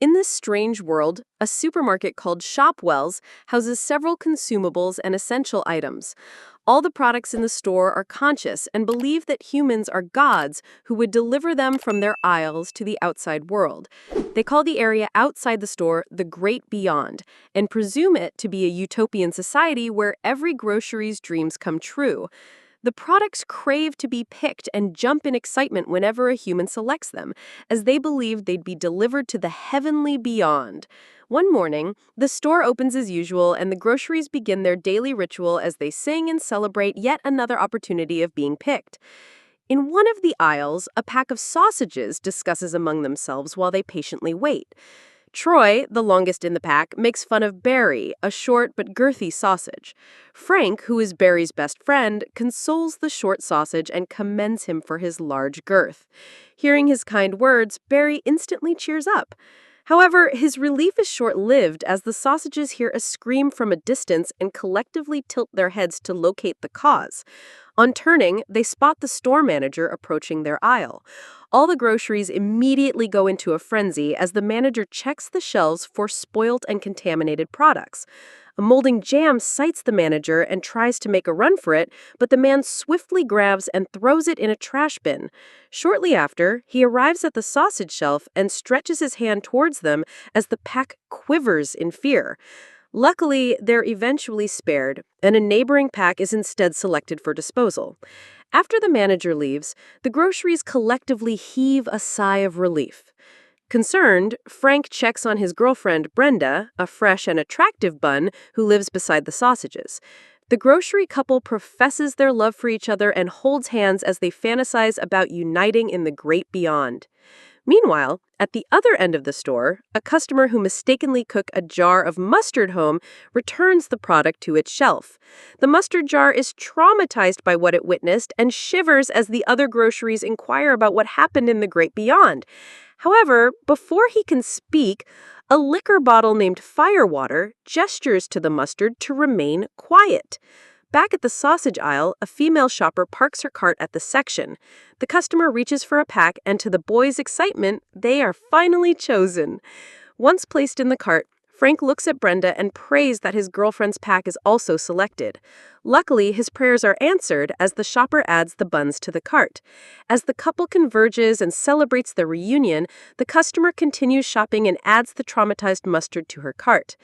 In this strange world, a supermarket called Shopwells houses several consumables and essential items. All the products in the store are conscious and believe that humans are gods who would deliver them from their aisles to the outside world. They call the area outside the store the Great Beyond and presume it to be a utopian society where every grocery's dreams come true. The products crave to be picked and jump in excitement whenever a human selects them, as they believe they'd be delivered to the heavenly beyond. One morning, the store opens as usual and the groceries begin their daily ritual as they sing and celebrate yet another opportunity of being picked. In one of the aisles, a pack of sausages discusses among themselves while they patiently wait. Troy, the longest in the pack, makes fun of Barry, a short but girthy sausage. Frank, who is Barry's best friend, consoles the short sausage and commends him for his large girth. Hearing his kind words, Barry instantly cheers up. However, his relief is short-lived as the sausages hear a scream from a distance and collectively tilt their heads to locate the cause. On turning, they spot the store manager approaching their aisle. All the groceries immediately go into a frenzy as the manager checks the shelves for spoilt and contaminated products. A molding jam sights the manager and tries to make a run for it, but the man swiftly grabs and throws it in a trash bin. Shortly after, he arrives at the sausage shelf and stretches his hand towards them as the pack quivers in fear. Luckily, they're eventually spared, and a neighboring pack is instead selected for disposal. After the manager leaves, the groceries collectively heave a sigh of relief. Concerned, Frank checks on his girlfriend, Brenda, a fresh and attractive bun who lives beside the sausages. The grocery couple professes their love for each other and holds hands as they fantasize about uniting in the great beyond. Meanwhile, at the other end of the store, a customer who mistakenly took a jar of mustard home returns the product to its shelf. The mustard jar is traumatized by what it witnessed and shivers as the other groceries inquire about what happened in the great beyond. However, before he can speak, a liquor bottle named Firewater gestures to the mustard to remain quiet. Back at the sausage aisle, a female shopper parks her cart at the section. The customer reaches for a pack, and to the boys' excitement, they are finally chosen. Once placed in the cart, Frank looks at Brenda and prays that his girlfriend's pack is also selected. Luckily, his prayers are answered as the shopper adds the buns to the cart. As the couple converges and celebrates their reunion, the customer continues shopping and adds the traumatized mustard to her cart.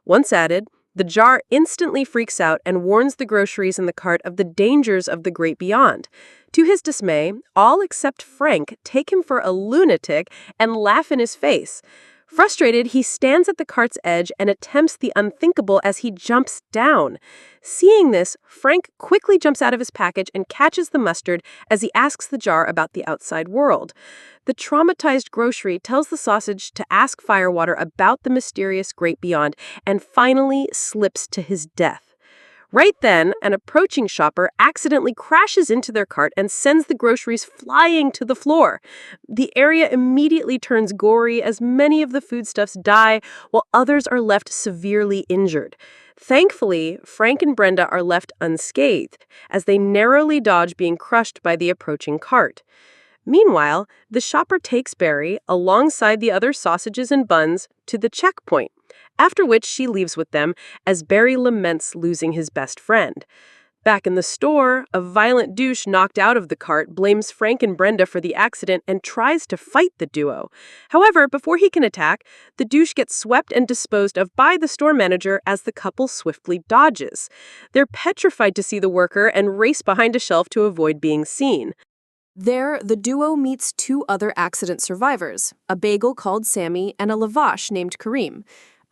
Once added, the jar instantly freaks out and warns the groceries in the cart of the dangers of the great beyond. To his dismay, all except Frank take him for a lunatic and laugh in his face. Frustrated, he stands at the cart's edge and attempts the unthinkable as he jumps down. Seeing this, Frank quickly jumps out of his package and catches the mustard as he asks the jar about the outside world. The traumatized grocery tells the sausage to ask Firewater about the mysterious great beyond and finally slips to his death. Right then, an approaching shopper accidentally crashes into their cart and sends the groceries flying to the floor. The area immediately turns gory as many of the foodstuffs die while others are left severely injured. Thankfully, Frank and Brenda are left unscathed as they narrowly dodge being crushed by the approaching cart. Meanwhile, the shopper takes Barry, alongside the other sausages and buns, to the checkpoint, after which she leaves with them as Barry laments losing his best friend. Back in the store, a violent douche knocked out of the cart blames Frank and Brenda for the accident and tries to fight the duo. However, before he can attack, the douche gets swept and disposed of by the store manager as the couple swiftly dodges. They're petrified to see the worker and race behind a shelf to avoid being seen. There, the duo meets two other accident survivors, a bagel called Sammy and a lavash named Kareem.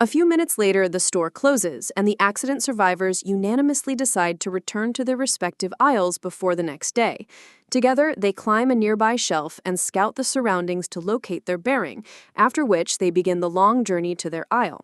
A few minutes later, the store closes, and the accident survivors unanimously decide to return to their respective aisles before the next day. Together, they climb a nearby shelf and scout the surroundings to locate their bearing, after which they begin the long journey to their aisle.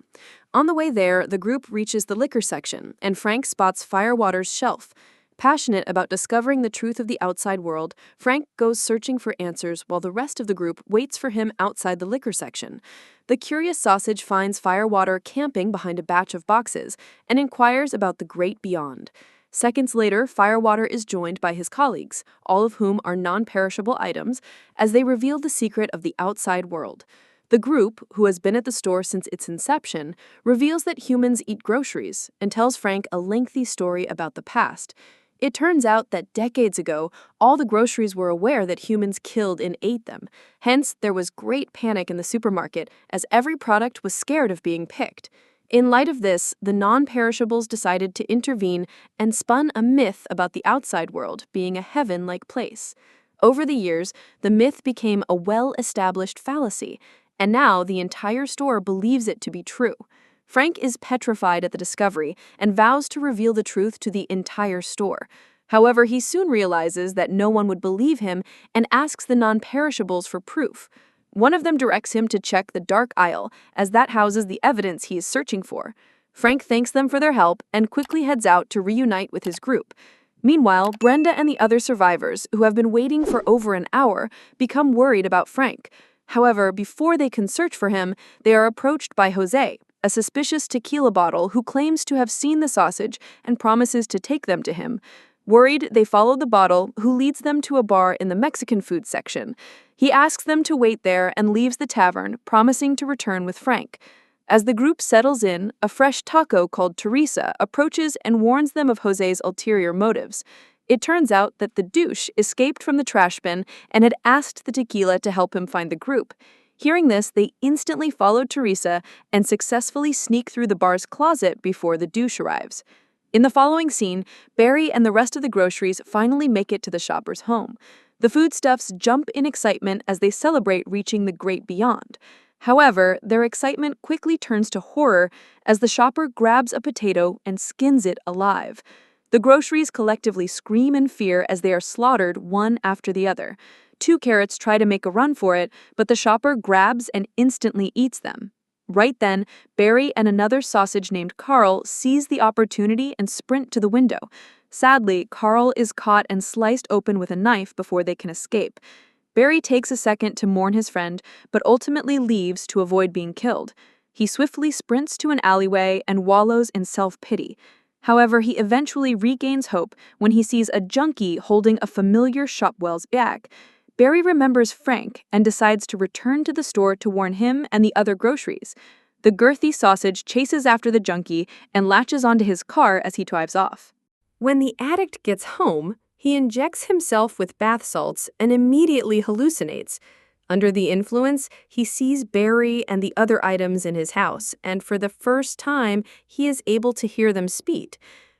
On the way there, the group reaches the liquor section, and Frank spots Firewater's shelf. Passionate about discovering the truth of the outside world, Frank goes searching for answers while the rest of the group waits for him outside the liquor section. The curious sausage finds Firewater camping behind a batch of boxes and inquires about the great beyond. Seconds later, Firewater is joined by his colleagues, all of whom are non-perishable items, as they reveal the secret of the outside world. The group, who has been at the store since its inception, reveals that humans eat groceries and tells Frank a lengthy story about the past. It turns out that decades ago, all the groceries were aware that humans killed and ate them. Hence, there was great panic in the supermarket as every product was scared of being picked. In light of this, the non-perishables decided to intervene and spun a myth about the outside world being a heaven-like place. Over the years, the myth became a well-established fallacy, and now the entire store believes it to be true. Frank is petrified at the discovery and vows to reveal the truth to the entire store. However, he soon realizes that no one would believe him and asks the non-perishables for proof. One of them directs him to check the dark aisle, as that houses the evidence he is searching for. Frank thanks them for their help and quickly heads out to reunite with his group. Meanwhile, Brenda and the other survivors, who have been waiting for over an hour, become worried about Frank. However, before they can search for him, they are approached by Jose, a suspicious tequila bottle who claims to have seen the sausage and promises to take them to him. Worried, they follow the bottle, who leads them to a bar in the Mexican food section. He asks them to wait there and leaves the tavern, promising to return with Frank. As the group settles in, a fresh taco called Teresa approaches and warns them of Jose's ulterior motives. It turns out that the douche escaped from the trash bin and had asked the tequila to help him find the group. Hearing this, they instantly follow Teresa and successfully sneak through the bar's closet before the douche arrives. In the following scene, Barry and the rest of the groceries finally make it to the shopper's home. The foodstuffs jump in excitement as they celebrate reaching the great beyond. However, their excitement quickly turns to horror as the shopper grabs a potato and skins it alive. The groceries collectively scream in fear as they are slaughtered one after the other. 2 carrots try to make a run for it, but the shopper grabs and instantly eats them. Right then, Barry and another sausage named Carl seize the opportunity and sprint to the window. Sadly, Carl is caught and sliced open with a knife before they can escape. Barry takes a second to mourn his friend, but ultimately leaves to avoid being killed. He swiftly sprints to an alleyway and wallows in self-pity. However, he eventually regains hope when he sees a junkie holding a familiar Shopwell's bag. Barry remembers Frank and decides to return to the store to warn him and the other groceries. The girthy sausage chases after the junkie and latches onto his car as he drives off. When the addict gets home, he injects himself with bath salts and immediately hallucinates. Under the influence, he sees Barry and the other items in his house, and for the first time, he is able to hear them speak.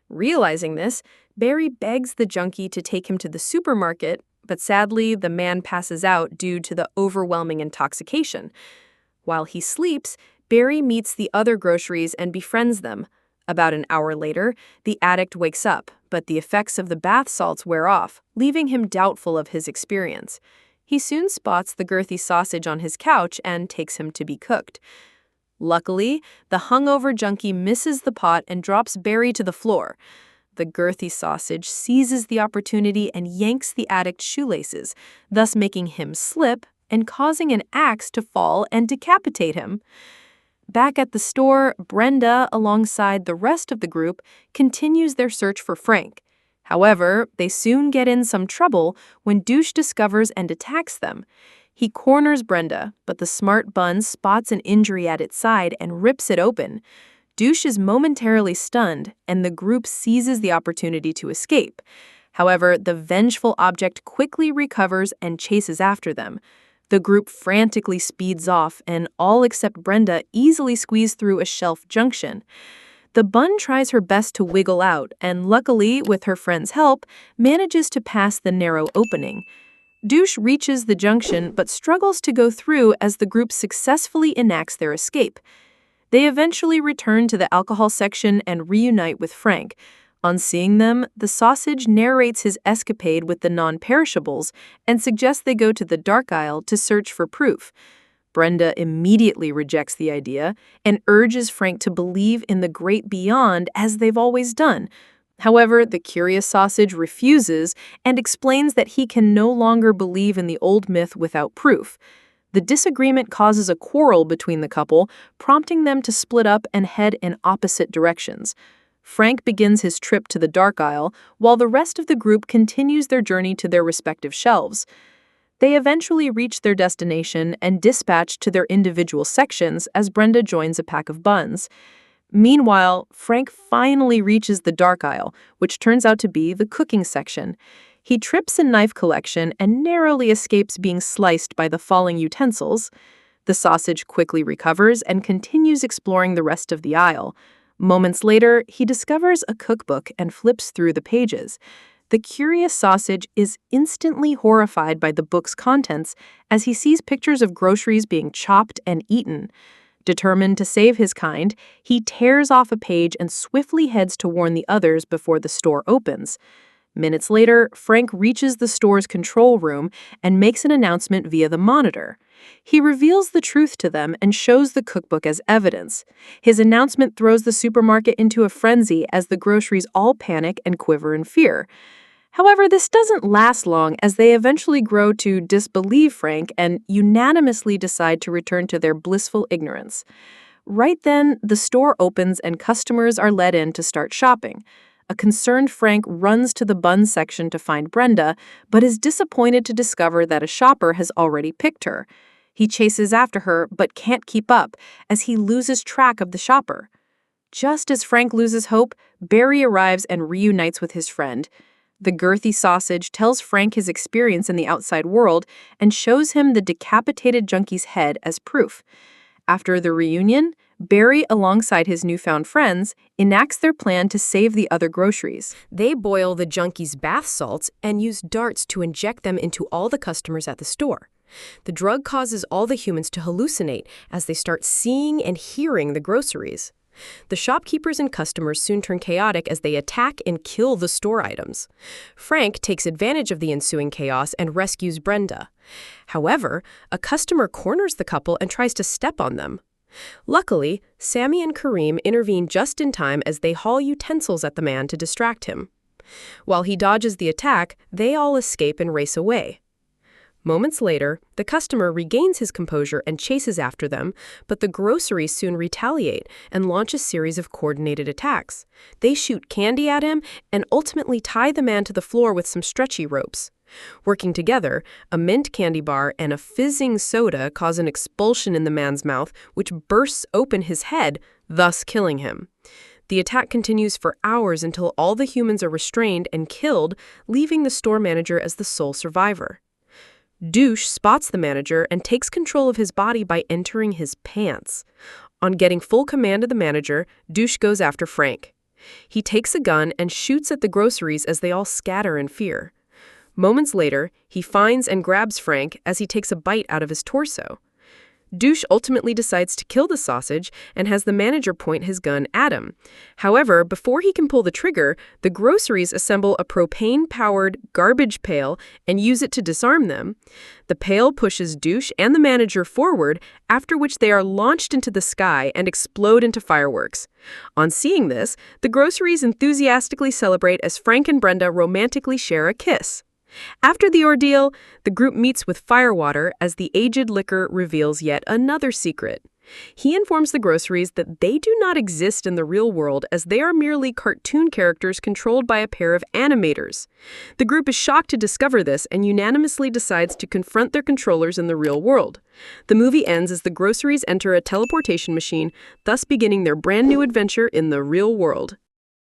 Realizing this, Barry begs the junkie to take him to the supermarket, but sadly, the man passes out due to the overwhelming intoxication. While he sleeps, Barry meets the other groceries and befriends them. About an hour later, the addict wakes up, but the effects of the bath salts wear off, leaving him doubtful of his experience. He soon spots the girthy sausage on his couch and takes him to be cooked. Luckily, the hungover junkie misses the pot and drops Barry to the floor. The girthy sausage seizes the opportunity and yanks the addict's shoelaces, thus making him slip and causing an axe to fall and decapitate him. Back at the store, Brenda, alongside the rest of the group, continues their search for Frank. However, they soon get in some trouble when Douche discovers and attacks them. He corners Brenda, but the smart bun spots an injury at its side and rips it open. Douche is momentarily stunned, and the group seizes the opportunity to escape. However, the vengeful object quickly recovers and chases after them. The group frantically speeds off, and all except Brenda easily squeeze through a shelf junction. The bun tries her best to wiggle out, and luckily, with her friend's help, manages to pass the narrow opening. Douche reaches the junction but struggles to go through as the group successfully enacts their escape. They eventually return to the alcohol section and reunite with Frank. On seeing them, the sausage narrates his escapade with the non-perishables and suggests they go to the dark aisle to search for proof. Brenda immediately rejects the idea and urges Frank to believe in the great beyond as they've always done. However, the curious sausage refuses and explains that he can no longer believe in the old myth without proof. The disagreement causes a quarrel between the couple, prompting them to split up and head in opposite directions. Frank begins his trip to the dark aisle, while the rest of the group continues their journey to their respective shelves. They eventually reach their destination and dispatch to their individual sections as Brenda joins a pack of buns. Meanwhile, Frank finally reaches the dark aisle, which turns out to be the cooking section. He trips a knife collection and narrowly escapes being sliced by the falling utensils. The sausage quickly recovers and continues exploring the rest of the aisle. Moments later, he discovers a cookbook and flips through the pages. The curious sausage is instantly horrified by the book's contents as he sees pictures of groceries being chopped and eaten. Determined to save his kind, he tears off a page and swiftly heads to warn the others before the store opens. Minutes later, Frank reaches the store's control room and makes an announcement via the monitor. He reveals the truth to them and shows the cookbook as evidence. His announcement throws the supermarket into a frenzy as the groceries all panic and quiver in fear. However, this doesn't last long as they eventually grow to disbelieve Frank and unanimously decide to return to their blissful ignorance. Right then, the store opens and customers are let in to start shopping. A concerned Frank runs to the bun section to find Brenda, but is disappointed to discover that a shopper has already picked her. He chases after her, but can't keep up as he loses track of the shopper. Just as Frank loses hope, Barry arrives and reunites with his friend. The girthy sausage tells Frank his experience in the outside world and shows him the decapitated junkie's head as proof. After the reunion, Barry, alongside his newfound friends, enacts their plan to save the other groceries. They boil the junkie's bath salts and use darts to inject them into all the customers at the store. The drug causes all the humans to hallucinate as they start seeing and hearing the groceries. The shopkeepers and customers soon turn chaotic as they attack and kill the store items. Frank takes advantage of the ensuing chaos and rescues Brenda. However, a customer corners the couple and tries to step on them. Luckily, Sammy and Kareem intervene just in time as they haul utensils at the man to distract him. While he dodges the attack, they all escape and race away. Moments later, the customer regains his composure and chases after them, but the groceries soon retaliate and launch a series of coordinated attacks. They shoot candy at him and ultimately tie the man to the floor with some stretchy ropes. Working together, a mint candy bar and a fizzing soda cause an expulsion in the man's mouth, which bursts open his head, thus killing him. The attack continues for hours until all the humans are restrained and killed, leaving the store manager as the sole survivor. Douche spots the manager and takes control of his body by entering his pants. On getting full command of the manager, Douche goes after Frank. He takes a gun and shoots at the groceries as they all scatter in fear. Moments later, he finds and grabs Frank as he takes a bite out of his torso. Douche ultimately decides to kill the sausage and has the manager point his gun at him. However, before he can pull the trigger, the groceries assemble a propane-powered garbage pail and use it to disarm them. The pail pushes Douche and the manager forward, after which they are launched into the sky and explode into fireworks. On seeing this, the groceries enthusiastically celebrate as Frank and Brenda romantically share a kiss. After the ordeal, the group meets with Firewater as the aged liquor reveals yet another secret. He informs the groceries that they do not exist in the real world as they are merely cartoon characters controlled by a pair of animators. The group is shocked to discover this and unanimously decides to confront their controllers in the real world. The movie ends as the groceries enter a teleportation machine, thus beginning their brand new adventure in the real world.